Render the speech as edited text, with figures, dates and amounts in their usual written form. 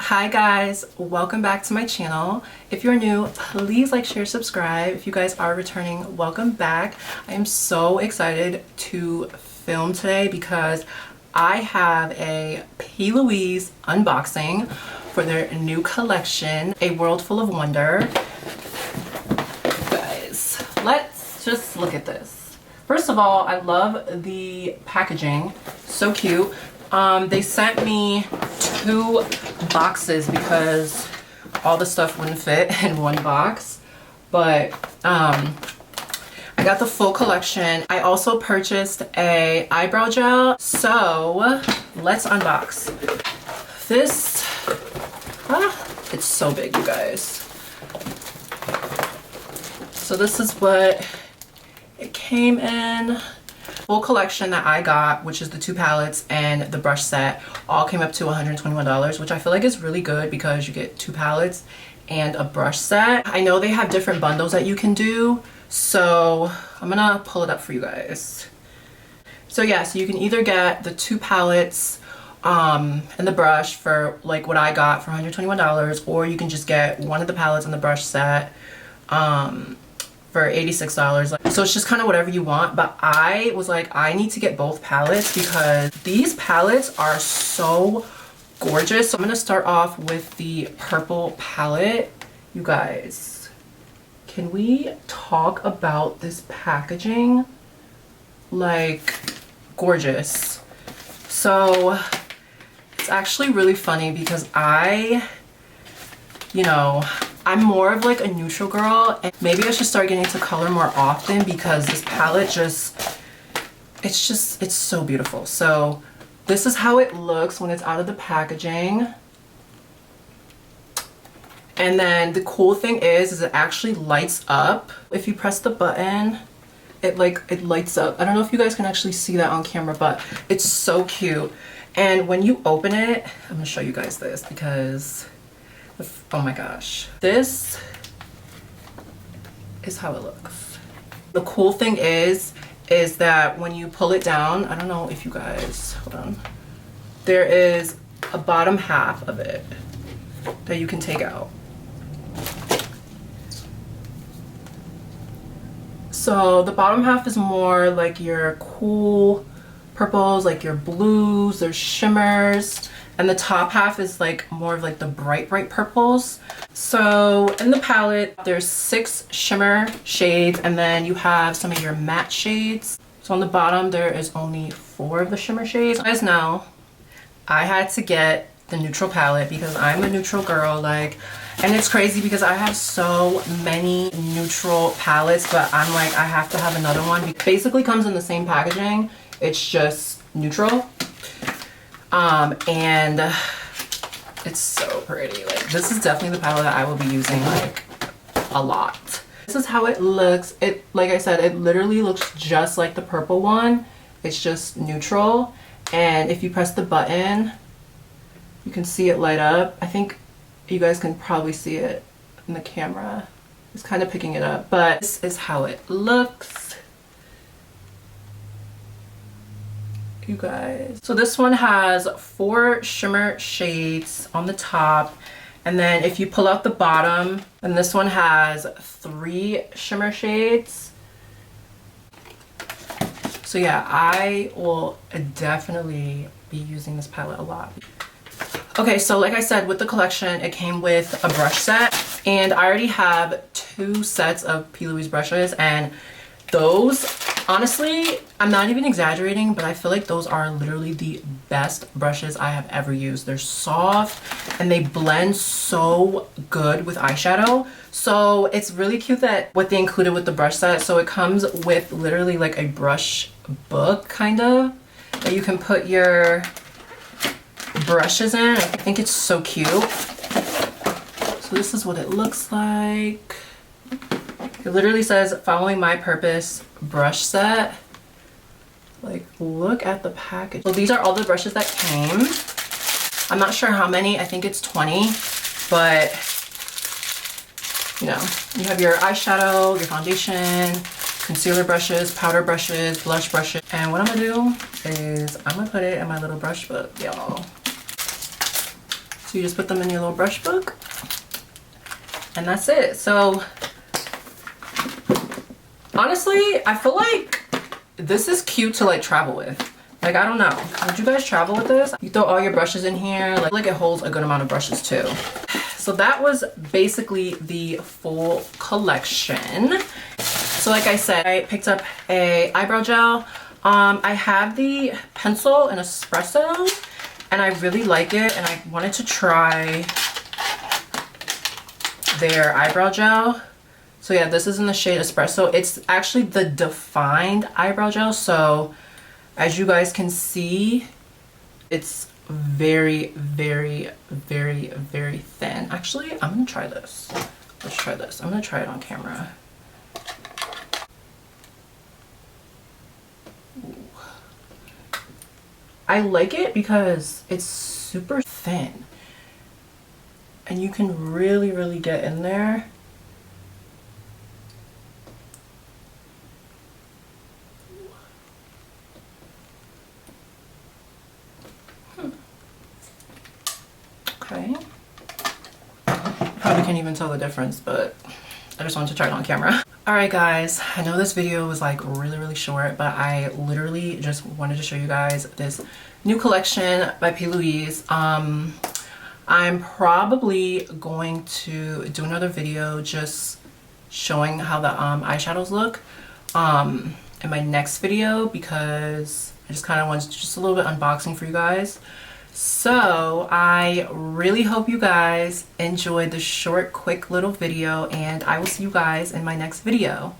Hi guys, welcome back to my channel. If you're new, please like, share, subscribe. If you guys are returning, welcome back. I am so excited to film today because I have a Plouise unboxing for their new collection, A World Full of Wonder. Guys, let's just look at this. First of all, I love the packaging, so cute. They sent me 2 boxes because all the stuff wouldn't fit in one box, but I got the full collection. I also purchased a eyebrow gel, so let's unbox this. It's so big, you guys. So this is what it came in. Full collection that I got, which is the 2 palettes and the brush set, all came up to $121, which I feel like is really good because you get 2 palettes and a brush set. I know they have different bundles that you can do, so I'm gonna pull it up for you guys. So yeah, so you can either get the 2 palettes and the brush for like what I got for $121, or you can just get one of the palettes and the brush set for $86. So it's just kind of whatever you want, but I was like, I need to get both palettes because these palettes are so gorgeous. So I'm gonna start off with the purple palette. You guys, can we talk about this packaging? Like, gorgeous. So it's actually really funny because I'm more of like a neutral girl, and maybe I should start getting to color more often because this palette it's so beautiful. So this is how it looks when it's out of the packaging. And then the cool thing is it actually lights up. If you press the button, it lights up. I don't know if you guys can actually see that on camera, but it's so cute. And when you open it, I'm gonna show you guys this because oh my gosh, this is how it looks. The cool thing is that when you pull it down, I don't know if you guys, hold on, there is a bottom half of it that you can take out. So the bottom half is more like your cool purples, like your blues, there's shimmers. And the top half is like more of like the bright purples. So in the palette, there's 6 shimmer shades, and then you have some of your matte shades. So on the bottom, there is only 4 of the shimmer shades. You guys know, I had to get the neutral palette because I'm a neutral girl, and it's crazy because I have so many neutral palettes, but I'm like, I have to have another one. It basically comes in the same packaging. It's just neutral. And it's so pretty. Like, this is definitely the palette that I will be using like a lot. This is how it looks. It, like I said, it literally looks just like the purple one. It's just neutral. And if you press the button, you can see it light up. I think you guys can probably see it in the camera. It's kind of picking it up, but this is how it looks. You guys, so this one has 4 shimmer shades on the top, and then if you pull out the bottom, then this one has 3 shimmer shades. So yeah, I will definitely be using this palette a lot. Okay, so like I said, with the collection, it came with a brush set, and I already have 2 sets of Plouise brushes, and those, honestly, I'm not even exaggerating, but I feel like those are literally the best brushes I have ever used. They're soft and they blend so good with eyeshadow. So it's really cute that what they included with the brush set. So it comes with literally like a brush book kind of that you can put your brushes in. I think it's so cute. So this is what it looks like. It literally says, following my purpose brush set. Like, look at the package. So these are all the brushes that came. I'm not sure how many, I think it's 20, but you know, you have your eyeshadow, your foundation, concealer brushes, powder brushes, blush brushes. And what I'm gonna do is I'm gonna put it in my little brush book, y'all. So So you just put them in your little brush book and that's it. So honestly, I feel like this is cute to like travel with. Like, I don't know, would you guys travel with this? You throw all your brushes in here, like it holds a good amount of brushes too. So that was basically the full collection. So like I said, I picked up a eyebrow gel. I have the pencil in espresso and I really like it, and I wanted to try their eyebrow gel. So yeah, this is in the shade espresso. It's actually the defined eyebrow gel, so as you guys can see, it's very, very, very, very thin. Actually, I'm gonna try this. Let's try this. I'm gonna try it on camera. Ooh. I like it because it's super thin and you can really, really get in there. Okay. Probably can't even tell the difference, but I just wanted to try it on camera. Alright guys, I know this video was like really, really short, but I literally just wanted to show you guys this new collection by Plouise. I'm probably going to do another video just showing how the eyeshadows look in my next video, because I just kind of wanted just a little bit unboxing for you guys. So I really hope you guys enjoyed the short, quick little video, and I will see you guys in my next video.